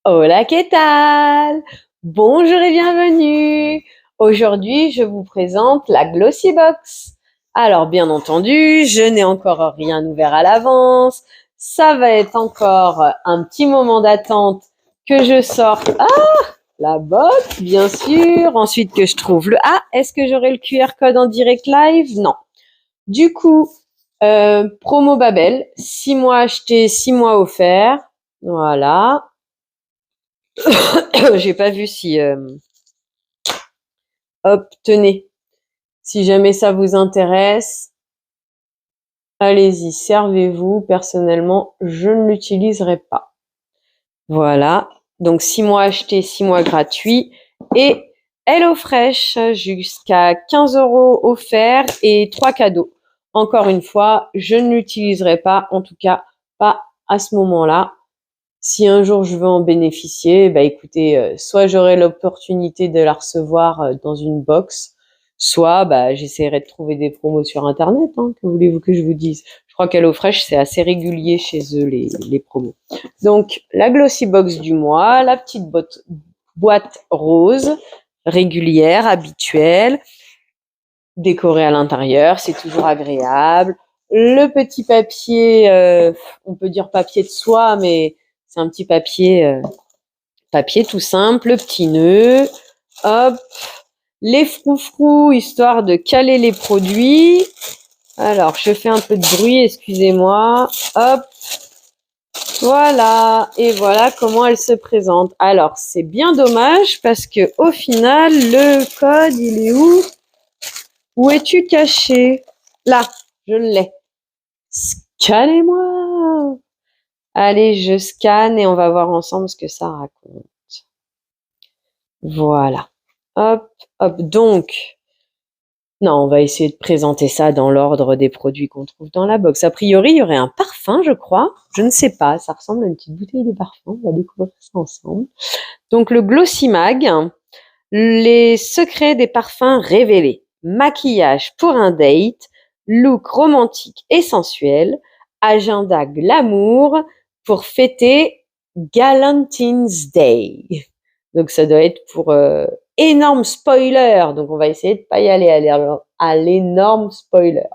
Hola, ¿qué tal? Bonjour et bienvenue. Aujourd'hui, je vous présente la Glossy Box. Alors, bien entendu, je n'ai encore rien ouvert à l'avance. Ça va être encore un petit moment d'attente que je sorte. La box, bien sûr. Ensuite, que je trouve le... Ah, est-ce que j'aurai le QR code en direct live? Non. Du coup, promo Babel, 6 mois achetés, 6 mois offerts. Voilà. J'ai pas vu si... Hop, tenez. Si jamais ça vous intéresse, allez-y, servez-vous. Personnellement, je ne l'utiliserai pas. Voilà. Donc, 6 mois achetés, 6 mois gratuits. Et HelloFresh, jusqu'à 15 € offerts et 3 cadeaux. Encore une fois, je ne l'utiliserai pas, en tout cas pas à ce moment-là. Si un jour je veux en bénéficier, bah écoutez, soit j'aurai l'opportunité de la recevoir dans une box, soit bah, j'essaierai de trouver des promos sur Internet. Hein, que voulez-vous que je vous dise? Je crois qu'HelloFresh, c'est assez régulier chez eux, les promos. Donc, la Glossy Box du mois, la petite boîte rose, régulière, habituelle, décorée à l'intérieur, c'est toujours agréable. Le petit papier, on peut dire papier de soie, mais c'est un petit papier, papier tout simple, le petit nœud, hop, les froufrous, histoire de caler les produits. Alors, je fais un peu de bruit, excusez-moi. Hop, voilà, et voilà comment elle se présente. Alors, c'est bien dommage parce que au final, le code, il est où? Où es-tu caché? Là, je l'ai. Scannez-moi. Allez, je scanne et on va voir ensemble ce que ça raconte. Voilà. Hop, hop. Donc, non, on va essayer de présenter ça dans l'ordre des produits qu'on trouve dans la box. A priori, il y aurait un parfum, je crois. Je ne sais pas. Ça ressemble à une petite bouteille de parfum. On va découvrir ça ensemble. Donc, le Glossy Mag. Les secrets des parfums révélés. Maquillage pour un date. Look romantique et sensuel. Agenda glamour pour fêter Galentine's Day. Donc, ça doit être pour énorme spoiler. Donc, on va essayer de pas y aller à l'énorme spoiler.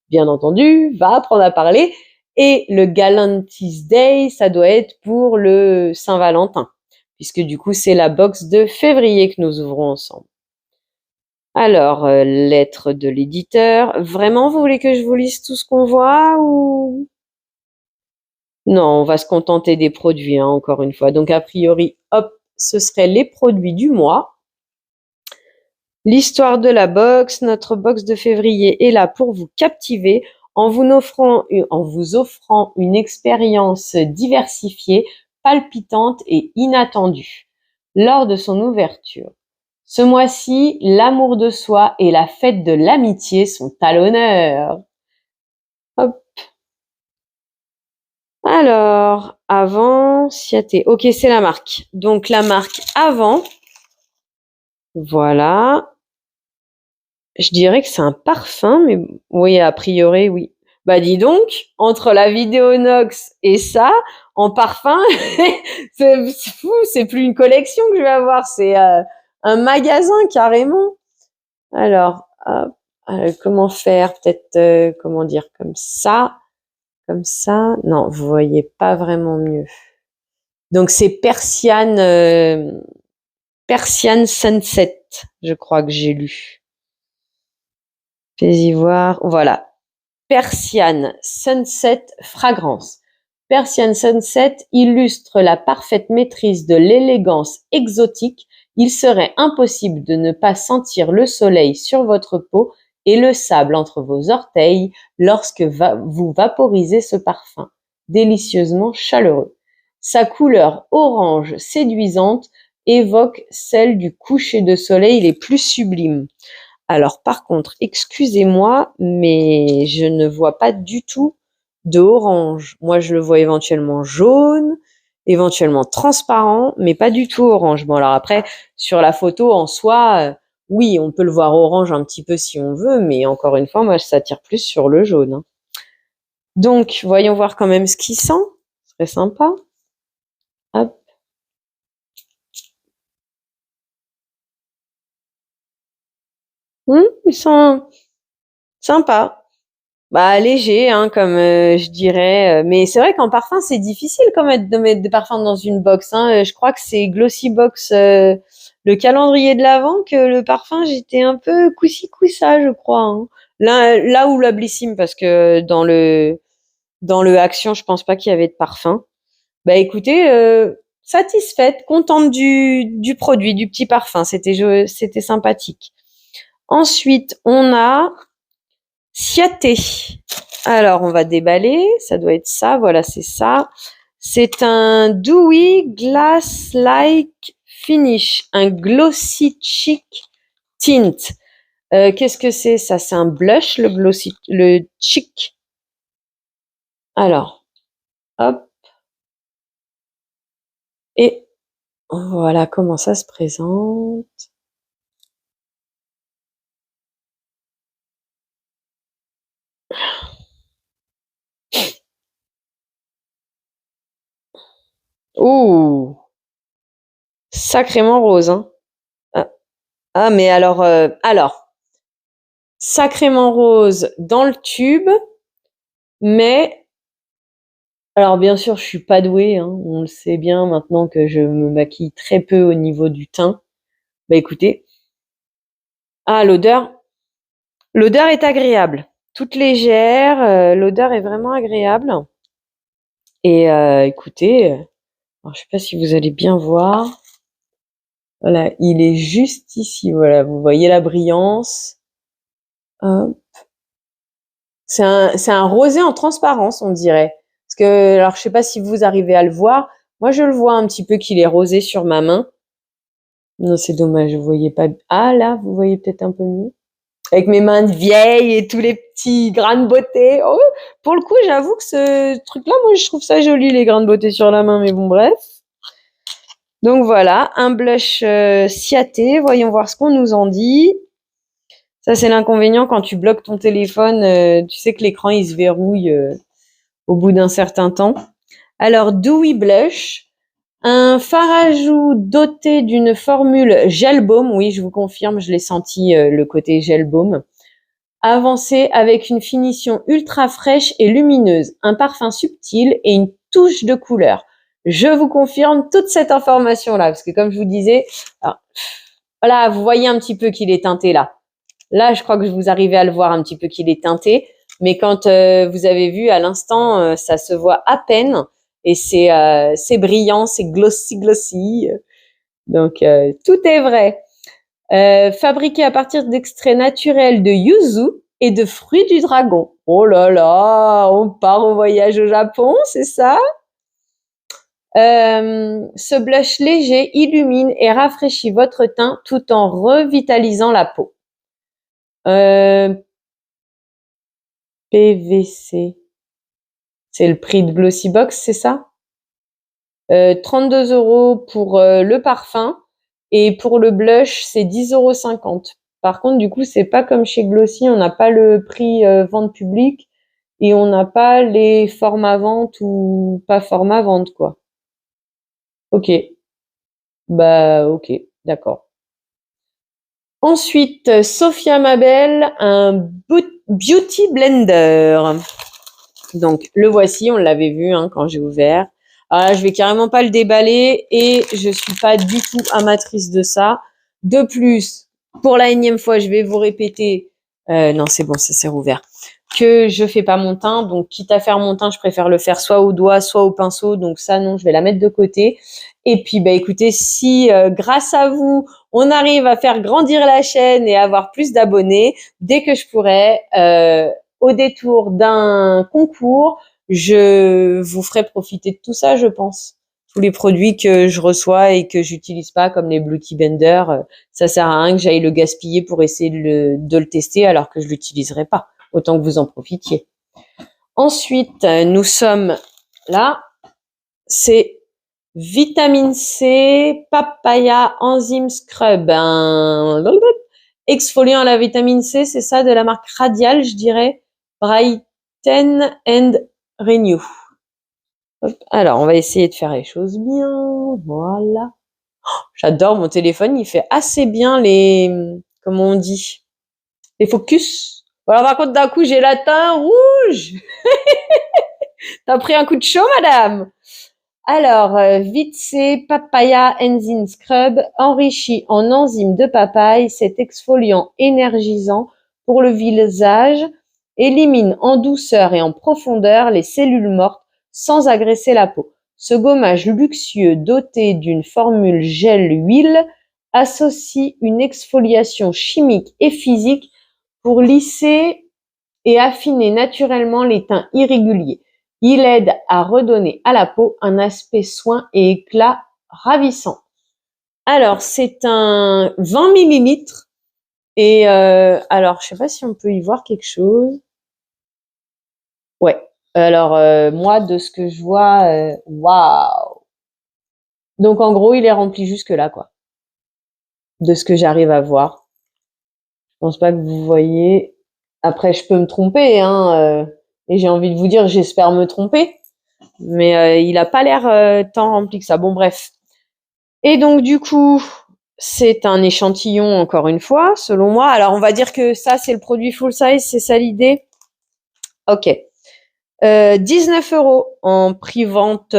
Bien entendu, va apprendre à parler. Et le Galentine's Day, ça doit être pour le Saint-Valentin, puisque du coup, c'est la box de février que nous ouvrons ensemble. Alors, lettre de l'éditeur. Vraiment, vous voulez que je vous lise tout ce qu'on voit ou... Non, on va se contenter des produits, hein, encore une fois. Donc, a priori, hop, ce seraient les produits du mois. L'histoire de la box, notre box de février est là pour vous captiver en vous offrant une expérience diversifiée, palpitante et inattendue lors de son ouverture. Ce mois-ci, l'amour de soi et la fête de l'amitié sont à l'honneur. Hop. Alors, avant, Ciaté. Ok, c'est la marque. Donc, la marque avant. Voilà. Je dirais que c'est un parfum, mais oui, a priori, oui. Bah dis donc, entre la vidéo Nox et ça, en parfum, c'est fou, c'est plus une collection que je vais avoir, c'est un magasin carrément. Alors, hop, comment faire? Peut-être, comment dire, comme ça. Non, vous voyez pas vraiment mieux. Donc c'est Persian Sunset, je crois que j'ai lu. Fais-y voir. Voilà. Persian Sunset Fragrance. Persian Sunset illustre la parfaite maîtrise de l'élégance exotique. Il serait impossible de ne pas sentir le soleil sur votre peau et le sable entre vos orteils lorsque vous vaporisez ce parfum, délicieusement chaleureux. Sa couleur orange séduisante évoque celle du coucher de soleil les plus sublimes. Alors par contre, excusez-moi, mais je ne vois pas du tout de orange. Moi, je le vois éventuellement jaune, éventuellement transparent, mais pas du tout orange. Bon, alors après, sur la photo en soi, oui, on peut le voir orange un petit peu si on veut, mais encore une fois, moi, ça tire plus sur le jaune, hein. Donc, voyons voir quand même ce qu'il sent. Ce serait sympa. Hop. Ils sont sympas. Bah, léger, hein, comme je dirais. Mais c'est vrai qu'en parfum, c'est difficile quand même de mettre des parfums dans une box. Hein. Je crois que c'est Glossy Box, le calendrier de l'Avent, que le parfum, j'étais un peu coussi-coussa, je crois. Hein. Là où la Blissim, parce que dans le Action, je pense pas qu'il y avait de parfum. Bah écoutez, satisfaite, contente du produit, du petit parfum. C'était sympathique. Ensuite, on a Ciaté. Alors, on va déballer. Ça doit être ça. Voilà, c'est ça. C'est un Dewy Glass Like Finish, un Glossy Cheek Tint. Qu'est-ce que c'est ça? C'est un blush, le cheek. Alors, hop. Et voilà comment ça se présente. Ouh, sacrément rose, hein. Ah, mais alors, sacrément rose dans le tube, mais alors bien sûr, je suis pas douée, hein, on le sait bien maintenant que je me maquille très peu au niveau du teint. Bah écoutez, l'odeur est agréable, toute légère, l'odeur est vraiment agréable. Et écoutez, alors je sais pas si vous allez bien voir. Voilà, il est juste ici. Voilà, vous voyez la brillance. Hop. C'est un rosé en transparence, on dirait. Parce que, alors, je sais pas si vous arrivez à le voir. Moi, je le vois un petit peu qu'il est rosé sur ma main. Non, c'est dommage, vous voyez pas. Ah, là, vous voyez peut-être un peu mieux. Avec mes mains de vieille et tous les petits grains de beauté. Oh, pour le coup, j'avoue que ce truc-là, moi, je trouve ça joli, les grains de beauté sur la main, mais bon, bref. Donc voilà, un blush Ciaté. Voyons voir ce qu'on nous en dit. Ça, c'est l'inconvénient quand tu bloques ton téléphone. Tu sais que l'écran, il se verrouille au bout d'un certain temps. Alors, Dewy Blush, un fard à joues doté d'une formule gel baume. Oui, je vous confirme, je l'ai senti, le côté gel baume. Avancé avec une finition ultra fraîche et lumineuse, un parfum subtil et une touche de couleur. Je vous confirme toute cette information-là, parce que comme je vous disais, alors, voilà, vous voyez un petit peu qu'il est teinté là. Là, je crois que vous arrivez à le voir un petit peu qu'il est teinté, mais quand vous avez vu à l'instant, ça se voit à peine et c'est brillant, c'est glossy. Donc tout est vrai. Fabriqué à partir d'extraits naturels de yuzu et de fruits du dragon. Oh là là, on part au voyage au Japon, c'est ça? Ce blush léger illumine et rafraîchit votre teint tout en revitalisant la peau. PVC. C'est le prix de Glossy Box, c'est ça? 32 € pour le parfum et pour le blush, c'est 10,50 €. Par contre, du coup, c'est pas comme chez Glossy, on n'a pas le prix vente publique et on n'a pas les formats vente ou pas format vente, quoi. Ok, bah ok, d'accord. Ensuite, Sophia Mabel, un beauty blender. Donc le voici, on l'avait vu hein, quand j'ai ouvert. Alors là, je vais carrément pas le déballer et je suis pas du tout amatrice de ça. De plus, pour la énième fois, je vais vous répéter, non c'est bon, ça s'est rouvert, que je fais pas mon teint. Donc quitte à faire mon teint, je préfère le faire soit au doigt, soit au pinceau. Donc ça non, je vais la mettre de côté. Et puis bah écoutez, si grâce à vous, on arrive à faire grandir la chaîne et avoir plus d'abonnés, dès que je pourrai, au détour d'un concours, je vous ferai profiter de tout ça, je pense. Tous les produits que je reçois et que j'utilise pas, comme les Beauty Blender, ça sert à rien que j'aille le gaspiller pour essayer de le tester alors que je l'utiliserai pas. Autant que vous en profitiez. Ensuite, nous sommes là. C'est Vitamine C, Papaya Enzyme Scrub. Un exfoliant à la vitamine C, c'est ça, de la marque Radial, je dirais. Brighten and Renew. Hop. Alors, on va essayer de faire les choses bien. Voilà. Oh, j'adore mon téléphone, il fait assez bien comment on dit, Et focus. Voilà, par contre, d'un coup, j'ai la teint rouge. T'as pris un coup de chaud, madame? Alors, Vitse Papaya Enzyme Scrub enrichi en enzymes de papaye, cet exfoliant énergisant pour le visage élimine en douceur et en profondeur les cellules mortes sans agresser la peau. Ce gommage luxueux doté d'une formule gel-huile associe une exfoliation chimique et physique pour lisser et affiner naturellement les teints irréguliers. Il aide à redonner à la peau un aspect soin et éclat ravissant. Alors, c'est un 20 millilitres. Et alors, je sais pas si on peut y voir quelque chose. Ouais. Alors, moi, de ce que je vois, waouh. Donc, en gros, il est rempli jusque-là, quoi. De ce que j'arrive à voir. Je pense pas que vous voyez. Après, je peux me tromper, hein. Et j'ai envie de vous dire, j'espère me tromper. Mais il a pas l'air tant rempli que ça. Bon, bref. Et donc, du coup, c'est un échantillon, encore une fois, selon moi. Alors, on va dire que ça, c'est le produit full size, c'est ça l'idée? Ok. 19 € en prix vente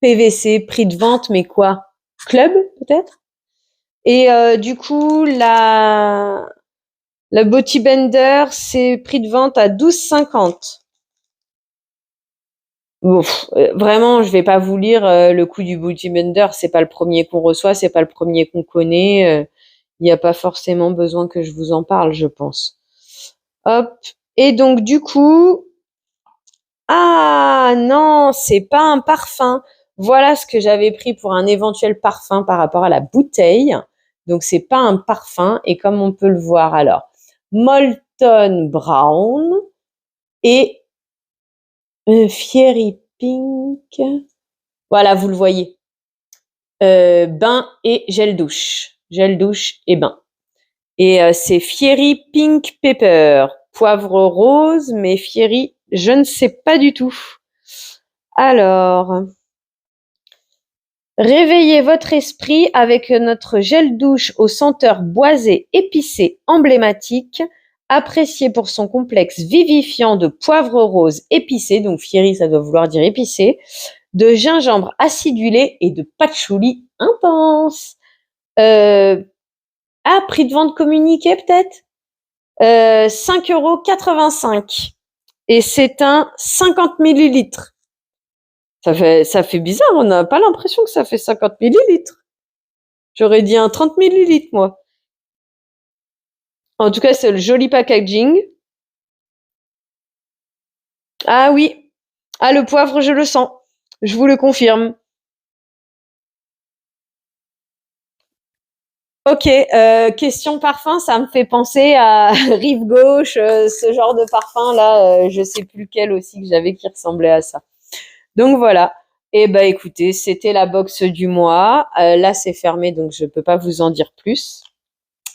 PVC, prix de vente, mais quoi? Club, peut-être? Et du coup, la Beauty Blender, c'est prix de vente à 12,50. Bon, vraiment, je vais pas vous lire le coût du Beauty Blender. C'est pas le premier qu'on reçoit, c'est pas le premier qu'on connaît. Il n'y a pas forcément besoin que je vous en parle, je pense. Hop. Et donc, du coup, ah non, c'est pas un parfum. Voilà ce que j'avais pris pour un éventuel parfum par rapport à la bouteille. Donc, c'est pas un parfum. Et comme on peut le voir, alors, Molton Brown et Fairy Pink. Voilà, vous le voyez. Bain et gel douche. Gel douche et bain. Et c'est Fairy Pink Pepper. Poivre rose, mais Fairy, je ne sais pas du tout. Alors, réveillez votre esprit avec notre gel douche aux senteurs boisées épicées emblématiques, apprécié pour son complexe vivifiant de poivre rose épicé, donc Fairy, ça doit vouloir dire épicé, de gingembre acidulé et de patchouli intense. Prix de vente communiqué peut-être 5,85 € et c'est un 50 millilitres. Ça fait bizarre, on n'a pas l'impression que ça fait 50 millilitres. J'aurais dit un 30 millilitres, moi. En tout cas, c'est le joli packaging. Ah oui. Ah, le poivre, je le sens. Je vous le confirme. Ok, question parfum, ça me fait penser à Rive Gauche, ce genre de parfum là, je sais plus lequel aussi que j'avais qui ressemblait à ça. Donc voilà. Et ben écoutez, c'était la box du mois. Là c'est fermé donc je peux pas vous en dire plus.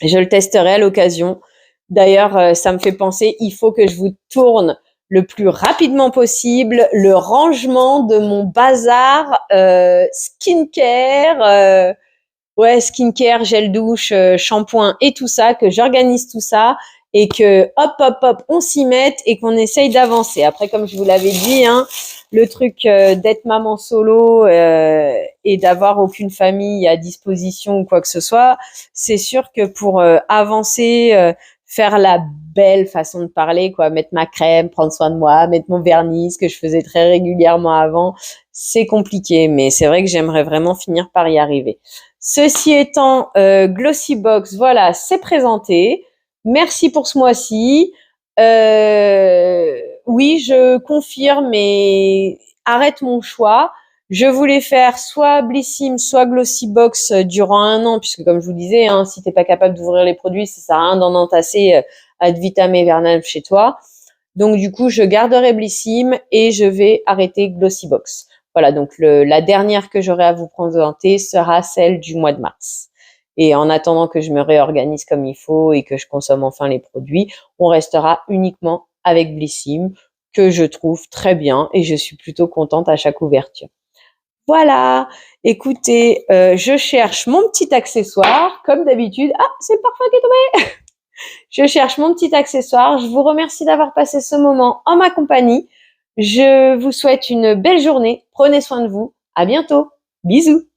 Je le testerai à l'occasion. D'ailleurs, ça me fait penser, il faut que je vous tourne le plus rapidement possible le rangement de mon bazar skincare. Ouais, skincare, gel douche, shampoing et tout ça, que j'organise tout ça et que hop, on s'y mette et qu'on essaye d'avancer. Après, comme je vous l'avais dit, hein, le truc d'être maman solo et d'avoir aucune famille à disposition ou quoi que ce soit, c'est sûr que pour avancer, faire la belle façon de parler, quoi, mettre ma crème, prendre soin de moi, mettre mon vernis, ce que je faisais très régulièrement avant, c'est compliqué. Mais c'est vrai que j'aimerais vraiment finir par y arriver. Ceci étant, Glossybox, voilà, c'est présenté. Merci pour ce mois-ci. Oui, je confirme, mais arrête mon choix. Je voulais faire soit Blissim, soit Glossybox durant 1 an, puisque comme je vous disais, hein, si t'es pas capable d'ouvrir les produits, ça sert à rien d'en entasser ad vitam aeternam chez toi. Donc du coup, je garderai Blissim et je vais arrêter Glossybox. Voilà, donc la dernière que j'aurai à vous présenter sera celle du mois de mars. Et en attendant que je me réorganise comme il faut et que je consomme enfin les produits, on restera uniquement avec Blissim, que je trouve très bien et je suis plutôt contente à chaque ouverture. Voilà, écoutez, je cherche mon petit accessoire, comme d'habitude. Ah, c'est le parfum qui est tombé. Je cherche mon petit accessoire. Je vous remercie d'avoir passé ce moment en ma compagnie. Je vous souhaite une belle journée. Prenez soin de vous. À bientôt. Bisous.